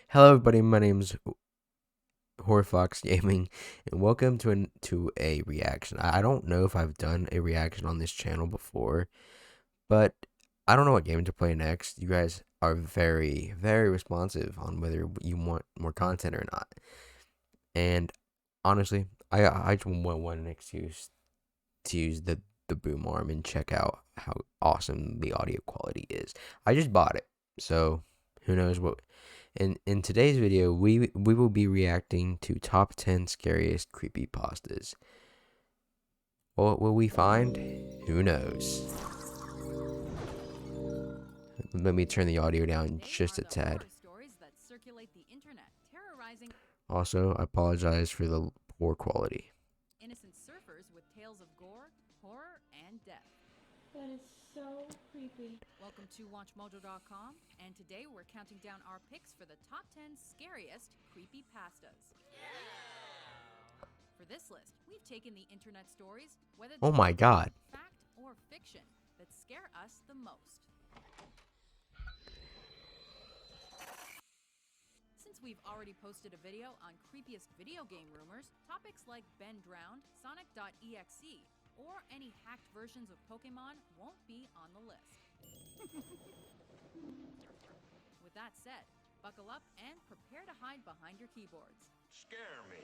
Hello, everybody. My name's Horfox Gaming, and welcome to a reaction. I don't know if I've done a reaction on this channel before, but I don't know what game to play next. You guys are very, very responsive on whether you want more content or not. And honestly, I just want one excuse to use the boom arm and check out how awesome the audio quality is. I just bought it, so who knows what. In today's video, we will be reacting to top 10 scariest creepypastas. What will we find? Who knows? Let me turn the audio down just a tad. Also, I apologize for the poor quality. Innocent surfers with tales of gore, horror, and death. That is so creepy. Welcome to WatchMojo.com, and today we're counting down our picks for the top 10 scariest creepypastas. For this list, we've taken the internet stories, whether Oh my god. fact or fiction, that scare us the most. Since we've already posted a video on creepiest video game rumors, topics like Ben Drowned, Sonic.exe, or any hacked versions of Pokemon won't be on the list. With that said, buckle up and prepare to hide behind your keyboards. Scare me.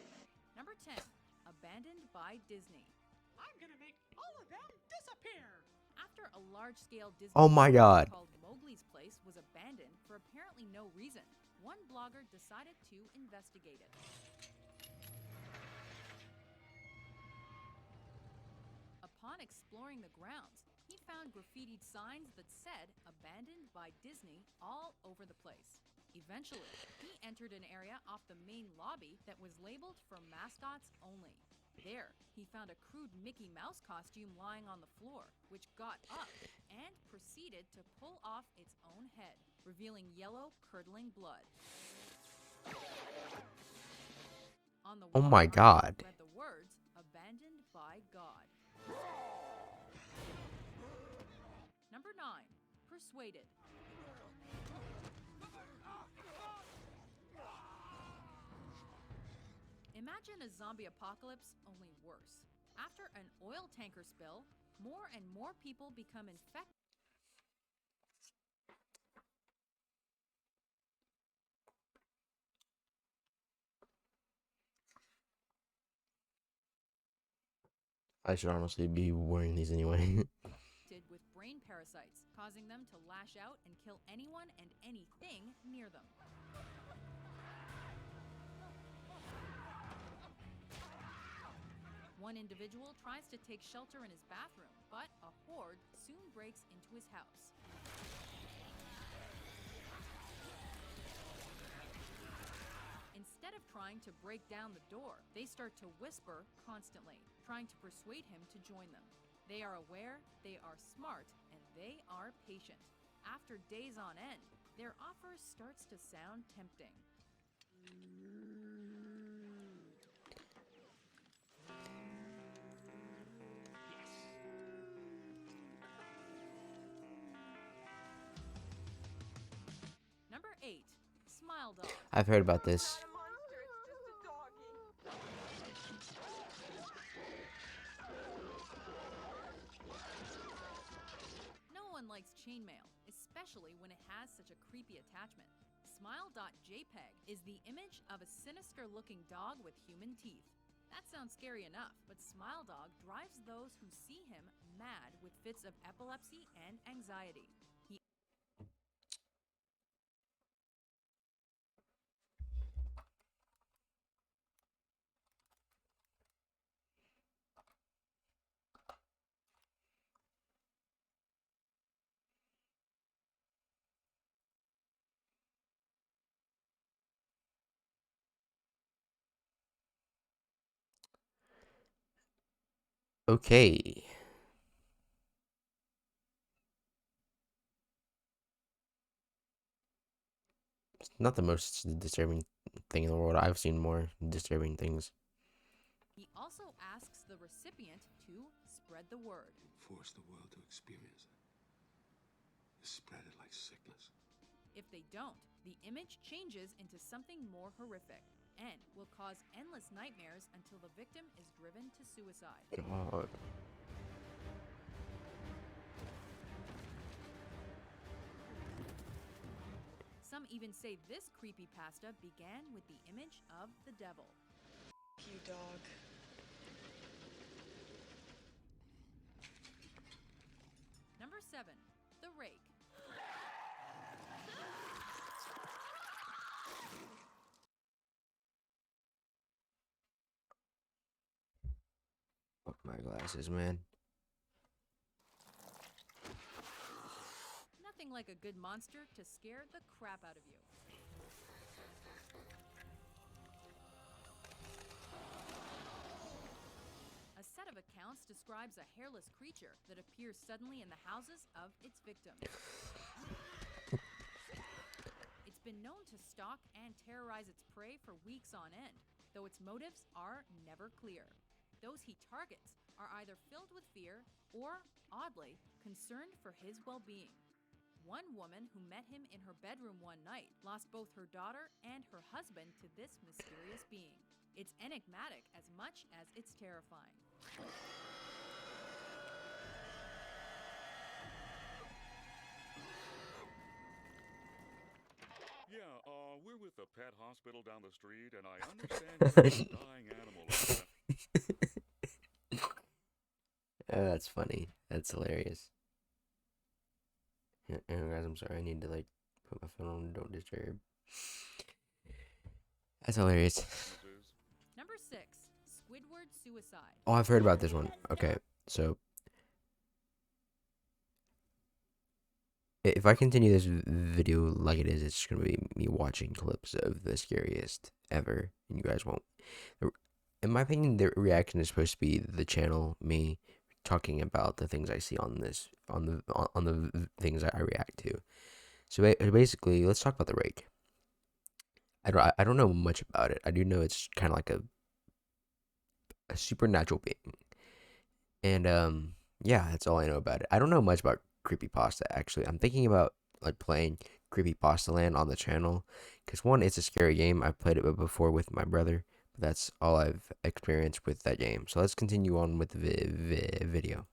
Number 10, Abandoned by Disney. I'm gonna make all of them disappear! After a large-scale Disney Oh my god. called Mowgli's Place was abandoned for apparently no reason, one blogger decided to investigate it. Upon exploring the grounds, he found graffitied signs that said "Abandoned by Disney" all over the place. Eventually, he entered an area off the main lobby that was labeled for mascots only. There, he found a crude Mickey Mouse costume lying on the floor, which got up and proceeded to pull off its own head, revealing yellow, curdling blood. On the Oh wall my god. read the words, "Abandoned by God." Number 9, Persuaded. Imagine a zombie apocalypse, only worse. After an oil tanker spill, more and more people become infected. I should honestly be wearing these anyway. With brain parasites, causing them to lash out and kill anyone and anything near them. One individual tries to take shelter in his bathroom, but a horde soon breaks into his house. Instead of trying to break down the door, they start to whisper constantly, trying to persuade him to join them. They are aware, they are smart, and they are patient. After days on end, their offer starts to sound tempting. Number 8, Smile Dog. I've heard about this. No one likes chainmail, especially when it has such a creepy attachment. Smile.jpg is the image of a sinister-looking dog with human teeth. That sounds scary enough, but Smile Dog drives those who see him mad with fits of epilepsy and anxiety. Okay. It's not the most disturbing thing in the world. I've seen more disturbing things. He also asks the recipient to spread the word. Force the world to experience it. Spread it like sickness. If they don't, The image changes into something more horrific and will cause endless nightmares until the victim is driven to suicide. God. Some even say this creepypasta began with the image of the devil. You dog. Number 7. The Rake. Fuck my glasses, man. Nothing like a good monster to scare the crap out of you. A set of accounts describes a hairless creature that appears suddenly in the houses of its victims. It's been known to stalk and terrorize its prey for weeks on end, though its motives are never clear. Those he targets are either filled with fear or, oddly, concerned for his well-being. One woman who met him in her bedroom one night lost both her daughter and her husband to this mysterious being. It's enigmatic as much as it's terrifying. Yeah, we're with the pet hospital down the street, and I understand you have a dying animal like that. Oh, that's funny. That's hilarious. Yeah, guys, I'm sorry. I need to like put my phone on don't disturb. That's hilarious. Number 6. Squidward suicide. Oh, I've heard about this one. Okay, so if I continue this video like it is, it's just gonna be me watching clips of the scariest ever, and you guys won't. In my opinion, the reaction is supposed to be the channel, me talking about the things I see on the things I react to. So basically, let's talk about the Rake. I don't know much about it. I do know it's kind of like a supernatural being, and yeah, that's all I know about it. I don't know much about Creepypasta actually. I'm thinking about like playing Creepypasta Land on the channel, because one, it's a scary game. I've played it before with my brother, but that's all I've experienced with that game. So let's continue on with the video.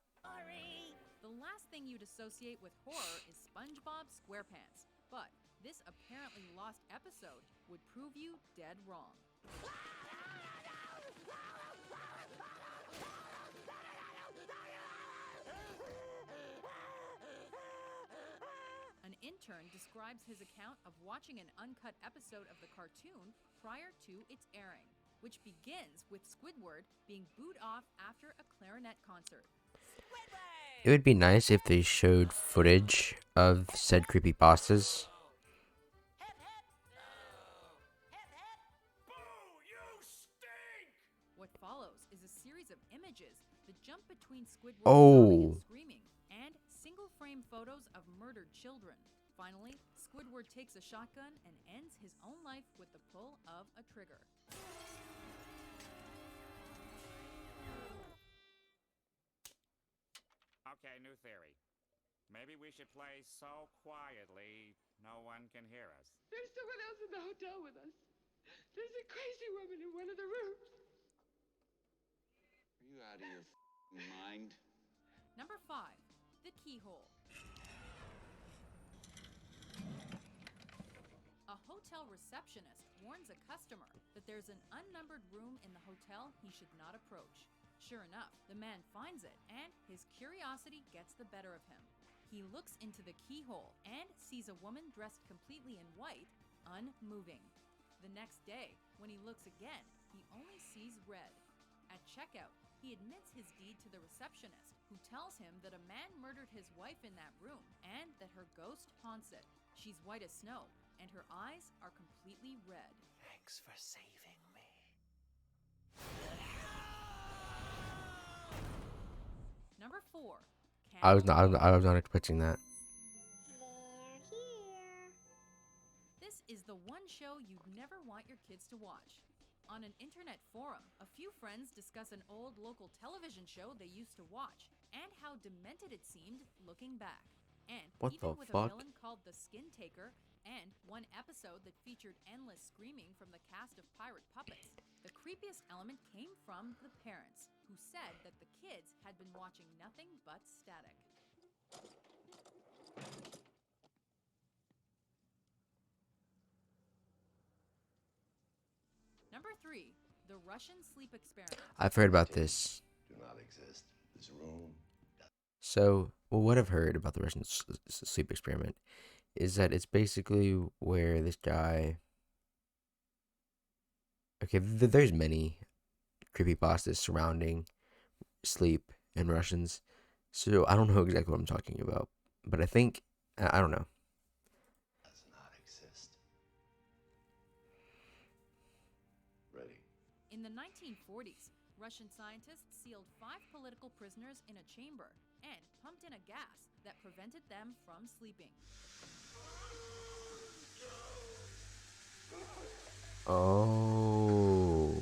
The last thing you'd associate with horror is SpongeBob SquarePants, but this apparently lost episode would prove you dead wrong. An intern describes his account of watching an uncut episode of the cartoon prior to its airing, which begins with Squidward being booed off after a clarinet concert. It would be nice if they showed footage of said creepypastas. What follows is a series of images that jump between Squidward sobbing Oh, and screaming and single-frame photos of murdered children. Finally, Squidward takes a shotgun and ends his own life with the pull of a trigger. Okay, new theory. Maybe we should play so quietly no one can hear us. There's someone else in the hotel with us. There's a crazy woman in one of the rooms. Are you out of your mind? Number 5. The Keyhole. A hotel receptionist warns a customer that there's an unnumbered room in the hotel he should not approach. Sure enough, the man finds it, and his curiosity gets the better of him. He looks into the keyhole and sees a woman dressed completely in white, unmoving. The next day, when he looks again, he only sees red. At checkout, he admits his deed to the receptionist, who tells him that a man murdered his wife in that room and that her ghost haunts it. She's white as snow, and her eyes are completely red. Thanks for saving me. Number 4. I was not expecting that. This is the one show you'd never want your kids to watch. On an internet forum, a few friends discuss an old local television show they used to watch and how demented it seemed looking back. And What even the with fuck? a villain called the Skin Taker, And one episode that featured endless screaming from the cast of pirate puppets. The creepiest element came from the parents, who said that the kids had been watching nothing but static. Number 3, the Russian sleep experiment. I've heard about this. Do not exist. This room. So, well, what I've heard about the Russian sleep experiment is that it's basically where this guy. Okay, there's many creepypastas surrounding sleep and Russians, so I don't know exactly what I'm talking about, but I think I don't know. Does not exist. Ready. In the 1940s, Russian scientists sealed 5 political prisoners in a chamber and pumped in a gas that prevented them from sleeping. Oh.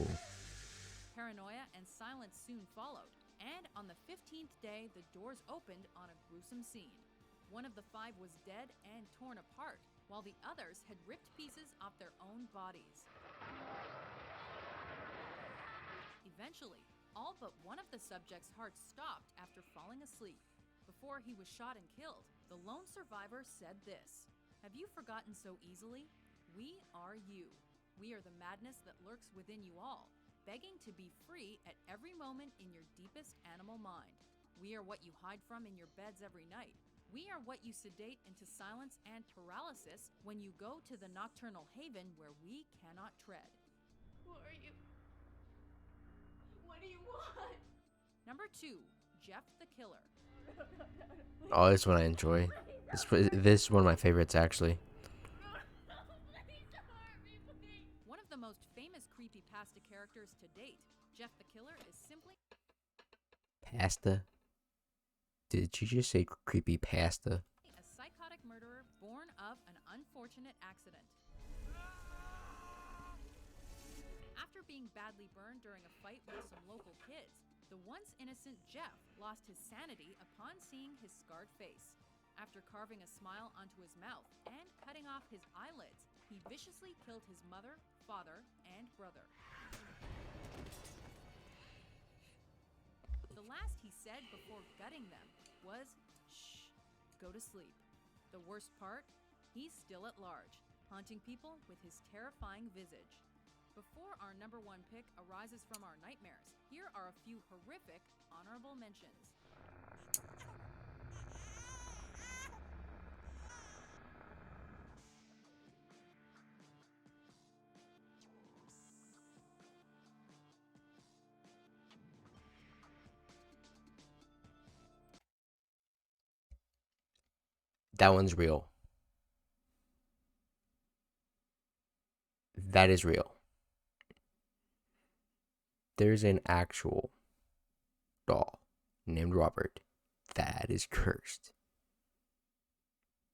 Paranoia and silence soon followed, and on the 15th day, the doors opened on a gruesome scene. One of the 5 was dead and torn apart, while the others had ripped pieces off their own bodies. Eventually, all but one of the subjects' hearts stopped after falling asleep. Before he was shot and killed, the lone survivor said this: "Have you forgotten so easily? We are you. We are the madness that lurks within you all, begging to be free at every moment in your deepest animal mind. We are what you hide from in your beds every night. We are what you sedate into silence and paralysis when you go to the nocturnal haven where we cannot tread." Who are you? What do you want? Number 2, Jeff the Killer. Oh, this one I enjoy. This is one of my favorites, actually. One of the most famous creepypasta characters to date, Jeff the Killer is simply Pasta? Did you just say creepy pasta? a psychotic murderer born of an unfortunate accident. After being badly burned during a fight with some local kids, the once innocent Jeff lost his sanity upon seeing his scarred face. After carving a smile onto his mouth and cutting off his eyelids, he viciously killed his mother, father, and brother. The last he said before gutting them was, "Shh, go to sleep." The worst part? He's still at large, haunting people with his terrifying visage. Before our number 1 pick arises from our nightmares, here are a few horrific honorable mentions. That one's real. That is real. There's an actual doll named Robert that is cursed.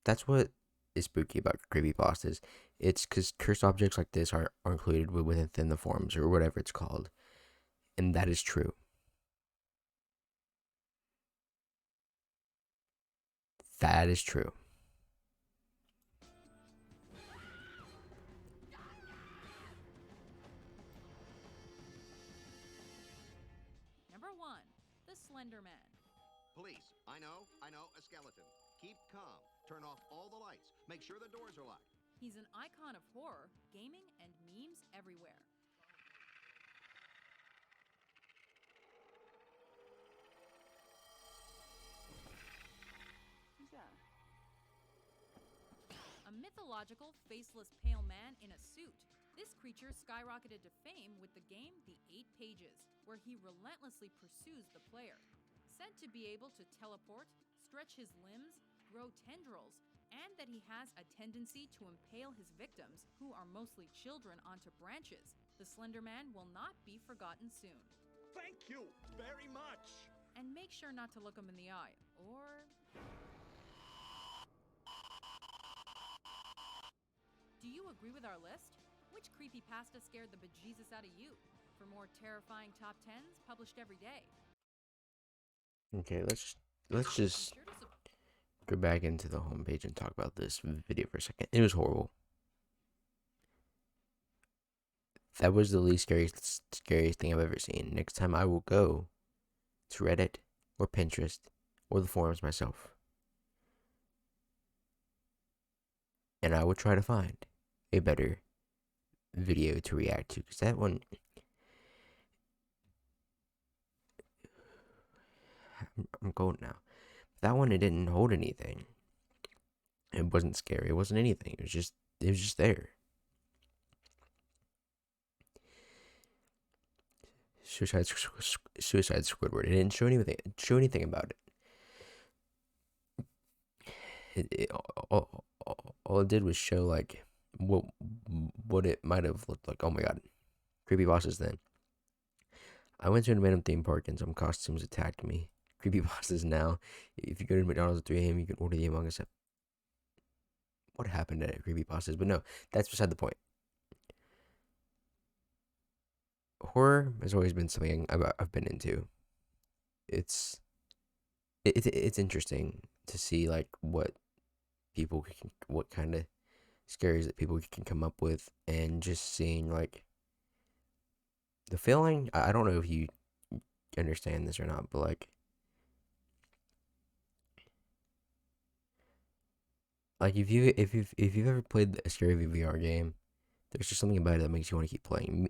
That's what is spooky about creepypastas. It's because cursed objects like this are included within the forums or whatever it's called. And that is true. That is true. Number 1, the Slender Man. Police, I know, a skeleton. Keep calm. Turn off all the lights. Make sure the doors are locked. He's an icon of horror, gaming, and memes everywhere. Who's that? A mythological, faceless pale man in a suit. This creature skyrocketed to fame with the game The 8 Pages, where he relentlessly pursues the player. Said to be able to teleport, stretch his limbs, grow tendrils, and that he has a tendency to impale his victims, who are mostly children, onto branches, the Slender Man will not be forgotten soon. Thank you very much. And make sure not to look him in the eye, or... Do you agree with our list? Which creepypasta scared the bejesus out of you? For more terrifying top 10s published every day. Okay, let's just Be sure to go back into the homepage and talk about this video for a second. It was horrible. That was the least scariest thing I've ever seen. Next time I will go to Reddit or Pinterest or the forums myself. And I will try to find a better video to react to. Because that one, I'm going now. That one, it didn't hold anything. It wasn't scary. It wasn't anything. It was just there. Suicide Squidward. It didn't show anything about it. All it did was show like what it might have looked like. Oh my god, creepypastas. Then I went to a random theme park and some costumes attacked me. Creepypastas now. If you go to McDonald's at 3 a.m., you can order the Among Us. What happened at creepypastas? But no, that's beside the point. Horror has always been something I've been into. It's interesting to see like what kind of scares that people can come up with, and just seeing like the feeling. I don't know if you understand this or not, but like if you've ever played a scary VR game, there's just something about it that makes you want to keep playing.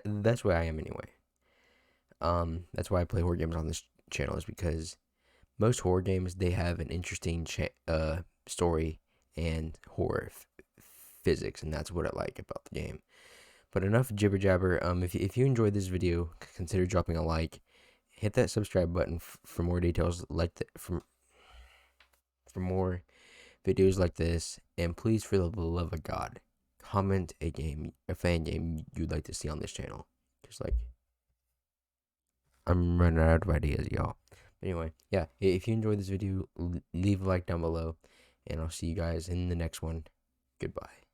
That's why I am anyway. That's why I play horror games on this channel, is because most horror games, they have an interesting story and horror physics, and that's what I like about the game. But enough jibber jabber. If you enjoyed this video, consider dropping a like, hit that subscribe button for more details for more videos like this, and please, for the love of God, comment a fan game you'd like to see on this channel. Just like, I'm running out of ideas, y'all. Anyway, yeah, if you enjoyed this video, leave a like down below, and I'll see you guys in the next one. Goodbye.